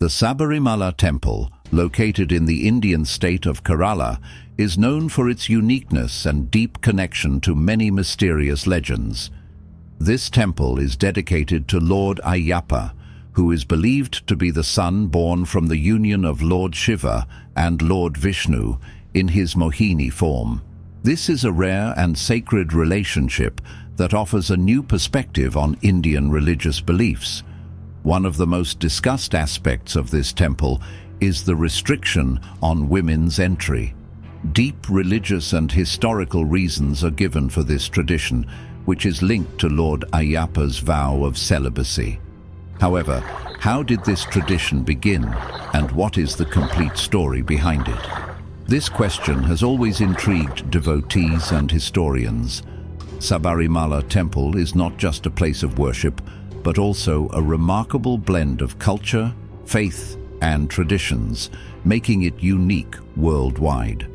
The Sabarimala Temple, located in the Indian state of Kerala, is known for its uniqueness and deep connection to many mysterious legends. This temple is dedicated to Lord Ayyappa, who is believed to be the son born from the union of Lord Shiva and Lord Vishnu in his Mohini form. This is a rare and sacred relationship that offers a new perspective on Indian religious beliefs. One of the most discussed aspects of this temple is the restriction on women's entry. Deep religious and historical reasons are given for this tradition, which is linked to Lord Ayyappa's vow of celibacy. However, how did this tradition begin, and what is the complete story behind it? This question has always intrigued devotees and historians. Sabarimala Temple is not just a place of worship, but also a remarkable blend of culture, faith, and traditions, making it unique worldwide.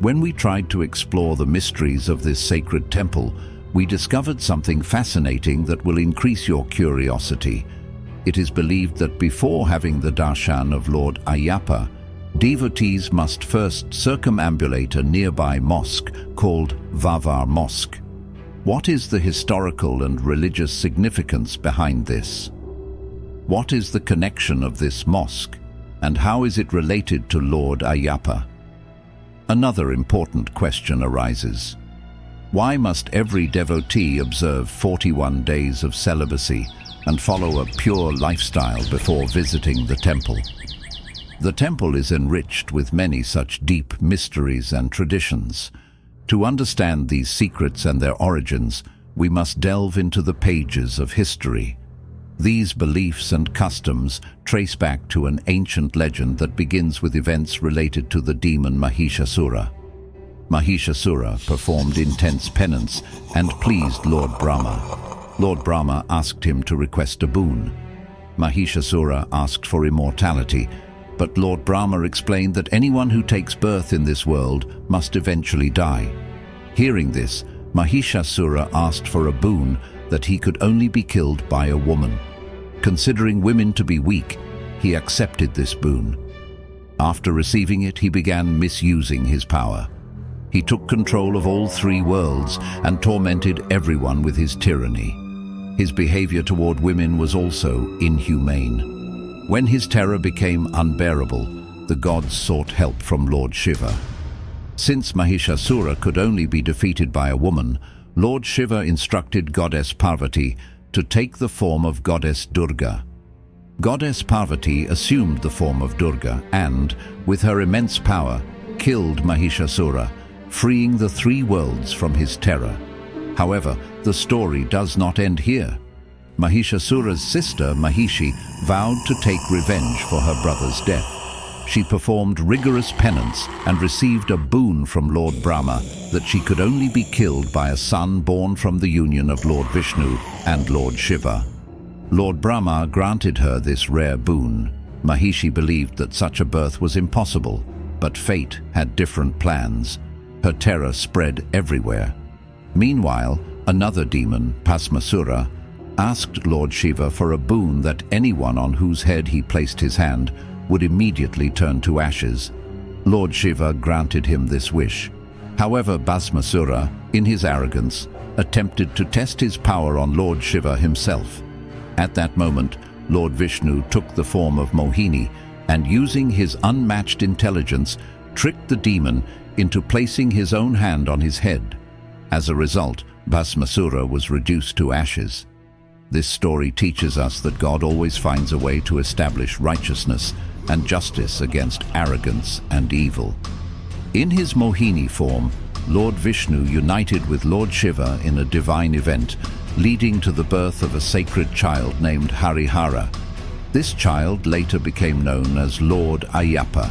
When we tried to explore the mysteries of this sacred temple, we discovered something fascinating that will increase your curiosity. It is believed that before having the darshan of Lord Ayyappa, devotees must first circumambulate a nearby mosque called Vavar Mosque. What is the historical and religious significance behind this? What is the connection of this mosque, and how is it related to Lord Ayyappa? Another important question arises. Why must every devotee observe 41 days of celibacy and follow a pure lifestyle before visiting the temple? The temple is enriched with many such deep mysteries and traditions. To understand these secrets and their origins, we must delve into the pages of history. These beliefs and customs trace back to an ancient legend that begins with events related to the demon Mahishasura. Mahishasura performed intense penance and pleased Lord Brahma. Lord Brahma asked him to request a boon. Mahishasura asked for immortality, but Lord Brahma explained that anyone who takes birth in this world must eventually die. Hearing this, Mahishasura asked for a boon that he could only be killed by a woman. Considering women to be weak, he accepted this boon. After receiving it, he began misusing his power. He took control of all three worlds and tormented everyone with his tyranny. His behavior toward women was also inhumane. When his terror became unbearable, the gods sought help from Lord Shiva. Since Mahishasura could only be defeated by a woman, Lord Shiva instructed Goddess Parvati to take the form of Goddess Durga. Goddess Parvati assumed the form of Durga and, with her immense power, killed Mahishasura, freeing the three worlds from his terror. However, the story does not end here. Mahishasura's sister, Mahishi, vowed to take revenge for her brother's death. She performed rigorous penance and received a boon from Lord Brahma that she could only be killed by a son born from the union of Lord Vishnu and Lord Shiva. Lord Brahma granted her this rare boon. Mahishi believed that such a birth was impossible, but fate had different plans. Her terror spread everywhere. Meanwhile, another demon, Bhasmasura, asked Lord Shiva for a boon that anyone on whose head he placed his hand would immediately turn to ashes. Lord Shiva granted him this wish. However, Bhasmasura, in his arrogance, attempted to test his power on Lord Shiva himself. At that moment, Lord Vishnu took the form of Mohini and, using his unmatched intelligence, tricked the demon into placing his own hand on his head. As a result, Bhasmasura was reduced to ashes. This story teaches us that God always finds a way to establish righteousness and justice against arrogance and evil. In his Mohini form, Lord Vishnu united with Lord Shiva in a divine event, leading to the birth of a sacred child named Harihara. This child later became known as Lord Ayyappa.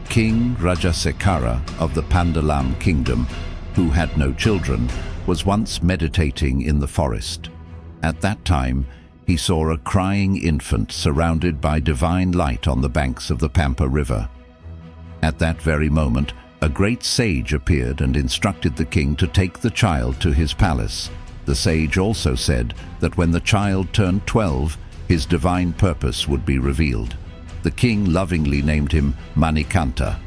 King Rajasekara of the Pandalam kingdom, who had no children, was once meditating in the forest. At that time, he saw a crying infant surrounded by divine light on the banks of the Pampa River. At that very moment, a great sage appeared and instructed the king to take the child to his palace. The sage also said that when the child turned 12, his divine purpose would be revealed. The king lovingly named him Manikanta.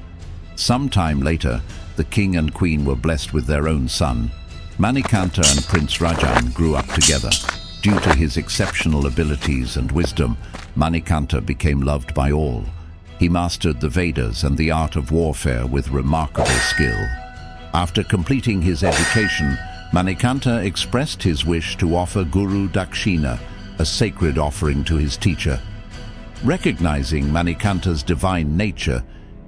Sometime later, the king and queen were blessed with their own son. Manikanta and Prince Rajan grew up together. Due to his exceptional abilities and wisdom, Manikanta became loved by all. He mastered the Vedas and the art of warfare with remarkable skill. After completing his education, Manikanta expressed his wish to offer Guru Dakshina, a sacred offering to his teacher. Recognizing Manikanta's divine nature,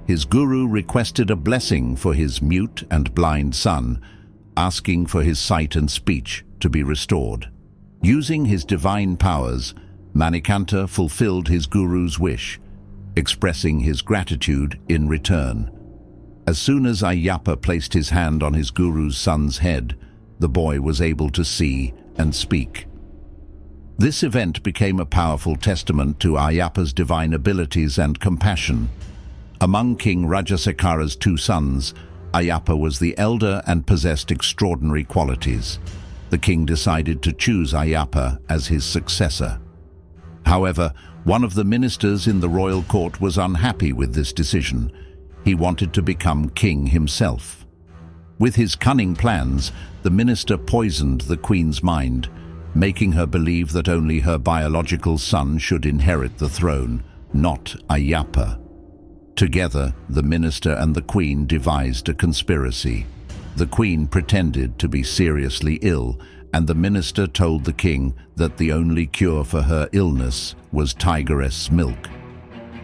his guru requested a blessing for his mute and blind son, asking for his sight and speech to be restored. Using his divine powers, Manikanta fulfilled his guru's wish, expressing his gratitude in return. As soon as Ayyappa placed his hand on his guru's son's head, the boy was able to see and speak. This event became a powerful testament to Ayyappa's divine abilities and compassion. Among King Rajasekara's two sons, Ayyappa was the elder and possessed extraordinary qualities. The king decided to choose Ayyappa as his successor. However, one of the ministers in the royal court was unhappy with this decision. He wanted to become king himself. With his cunning plans, the minister poisoned the queen's mind, making her believe that only her biological son should inherit the throne, not Ayyappa. Together, the minister and the queen devised a conspiracy. The queen pretended to be seriously ill, and the minister told the king that the only cure for her illness was tigress milk.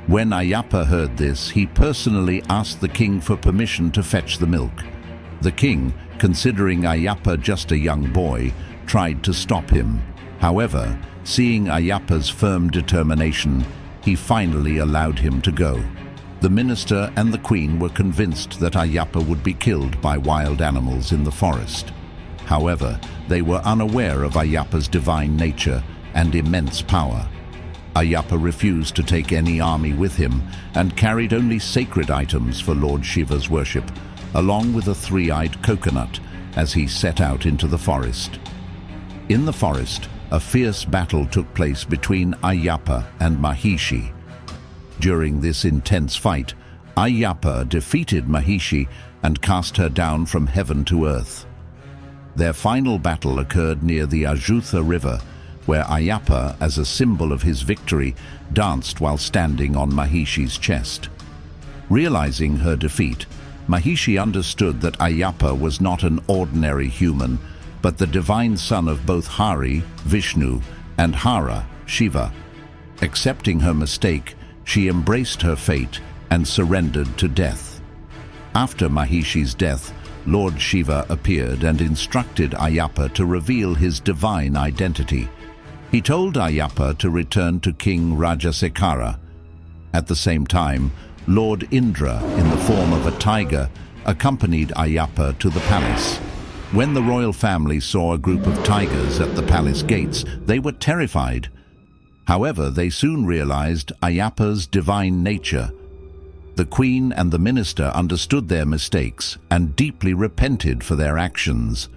When Ayyappa heard this, he personally asked the king for permission to fetch the milk. The king, considering Ayyappa just a young boy, tried to stop him. However, seeing Ayyappa's firm determination, he finally allowed him to go. The minister and the queen were convinced that Ayyappa would be killed by wild animals in the forest. However, they were unaware of Ayyappa's divine nature and immense power. Ayyappa refused to take any army with him and carried only sacred items for Lord Shiva's worship, along with a three-eyed coconut, as he set out into the forest. In the forest, a fierce battle took place between Ayyappa and Mahishi. During this intense fight, Ayyappa defeated Mahishi and cast her down from heaven to earth. Their final battle occurred near the Ajutha River, where Ayyappa, as a symbol of his victory, danced while standing on Mahishi's chest. Realizing her defeat, Mahishi understood that Ayyappa was not an ordinary human, but the divine son of both Hari, Vishnu, and Hara, Shiva. Accepting her mistake, she embraced her fate and surrendered to death. After Mahishi's death, Lord Shiva appeared and instructed Ayyappa to reveal his divine identity. He told Ayyappa to return to King Rajasekara. At the same time, Lord Indra, in the form of a tiger, accompanied Ayyappa to the palace. When the royal family saw a group of tigers at the palace gates, they were terrified. However, they soon realized Ayyappa's divine nature. The queen and the minister understood their mistakes and deeply repented for their actions.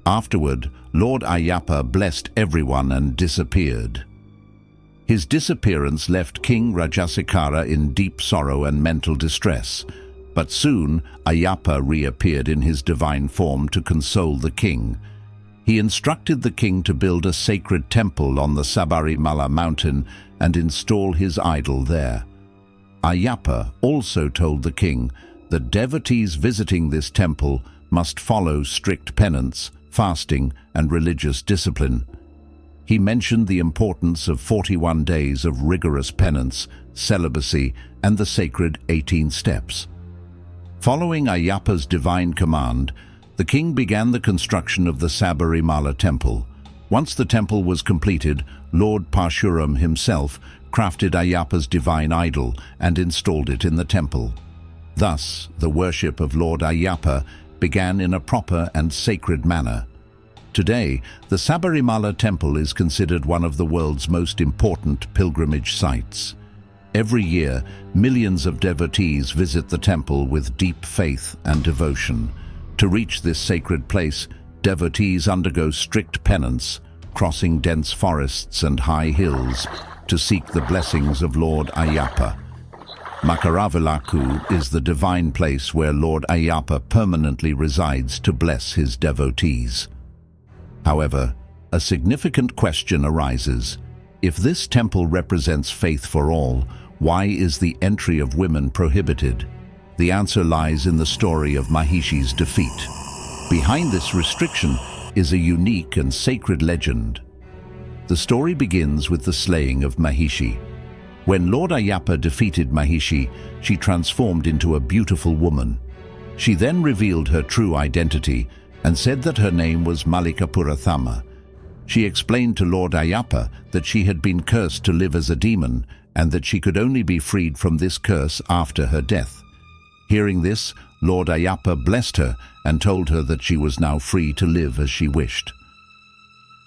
Afterward, Lord Ayyappa blessed everyone and disappeared. His disappearance left King Rajasekara in deep sorrow and mental distress, but soon Ayyappa reappeared in his divine form to console the king. He instructed the king to build a sacred temple on the Sabarimala mountain and install his idol there. Ayyappa also told the king that devotees visiting this temple must follow strict penance, fasting, and religious discipline. He mentioned the importance of 41 days of rigorous penance, celibacy, and the sacred 18 steps. Following Ayyappa's divine command, the king began the construction of the Sabarimala Temple. Once the temple was completed, Lord Parshuram himself crafted Ayyappa's divine idol and installed it in the temple. Thus, the worship of Lord Ayyappa began in a proper and sacred manner. Today, the Sabarimala Temple is considered one of the world's most important pilgrimage sites. Every year, millions of devotees visit the temple with deep faith and devotion. To reach this sacred place, devotees undergo strict penance, crossing dense forests and high hills. to seek the blessings of Lord Ayyappa. Makara Jyothi is the divine place where Lord Ayyappa permanently resides to bless his devotees. However, a significant question arises. If this temple represents faith for all, why is the entry of women prohibited? The answer lies in the story of Mahishi's defeat. Behind this restriction is a unique and sacred legend. The story begins with the slaying of Mahishi. When Lord Ayyappa defeated Mahishi, she transformed into a beautiful woman. She then revealed her true identity and said that her name was Vratham. She explained to Lord Ayyappa that she had been cursed to live as a demon and that she could only be freed from this curse after her death. Hearing this, Lord Ayyappa blessed her and told her that she was now free to live as she wished.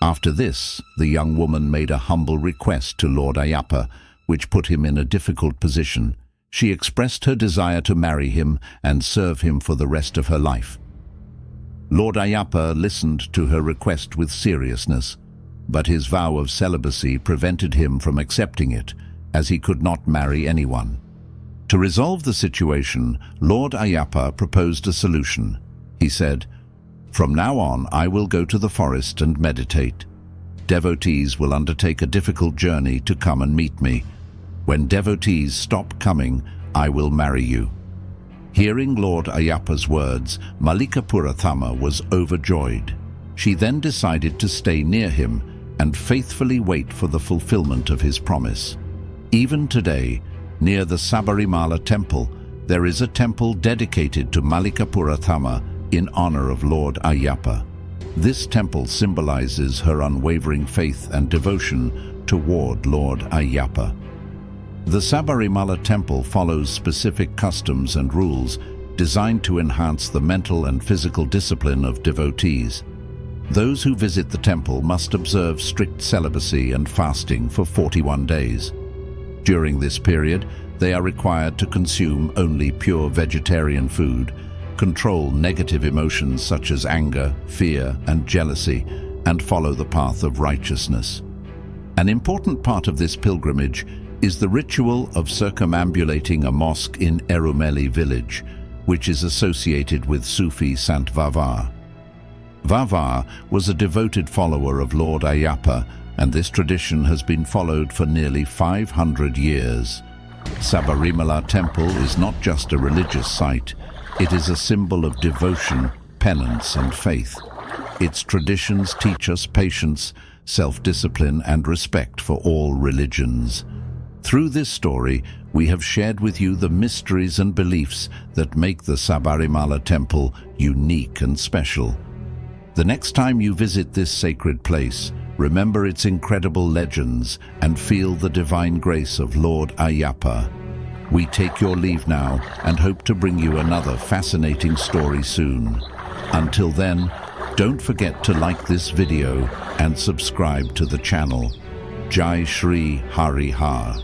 After this, the young woman made a humble request to Lord Ayyappa, which put him in a difficult position. She expressed her desire to marry him and serve him for the rest of her life. Lord Ayyappa listened to her request with seriousness, but his vow of celibacy prevented him from accepting it, as he could not marry anyone. To resolve the situation, Lord Ayyappa proposed a solution. He said, "From now on, I will go to the forest and meditate. Devotees will undertake a difficult journey to come and meet me. When devotees stop coming, I will marry you." Hearing Lord Ayyappa's words, Vratham was overjoyed. She then decided to stay near him and faithfully wait for the fulfillment of his promise. Even today, near the Sabarimala Temple, there is a temple dedicated to Vratham in honor of Lord Ayyappa. This temple symbolizes her unwavering faith and devotion toward Lord Ayyappa. The Sabarimala Temple follows specific customs and rules designed to enhance the mental and physical discipline of devotees. Those who visit the temple must observe strict celibacy and fasting for 41 days. During this period, they are required to consume only pure vegetarian food, control negative emotions such as anger, fear, and jealousy, and follow the path of righteousness. An important part of this pilgrimage is the ritual of circumambulating a mosque in Erumeli village, which is associated with Sufi Sant Vavar. Vavar was a devoted follower of Lord Ayyappa, and this tradition has been followed for nearly 500 years. Sabarimala Temple is not just a religious site, it is a symbol of devotion, penance, and faith. Its traditions teach us patience, self-discipline, and respect for all religions. Through this story, we have shared with you the mysteries and beliefs that make the Sabarimala Temple unique and special. The next time you visit this sacred place, remember its incredible legends and feel the divine grace of Lord Ayyappa. We take your leave now and hope to bring you another fascinating story soon. Until then, don't forget to like this video and subscribe to the channel. Jai Shri Hari Har.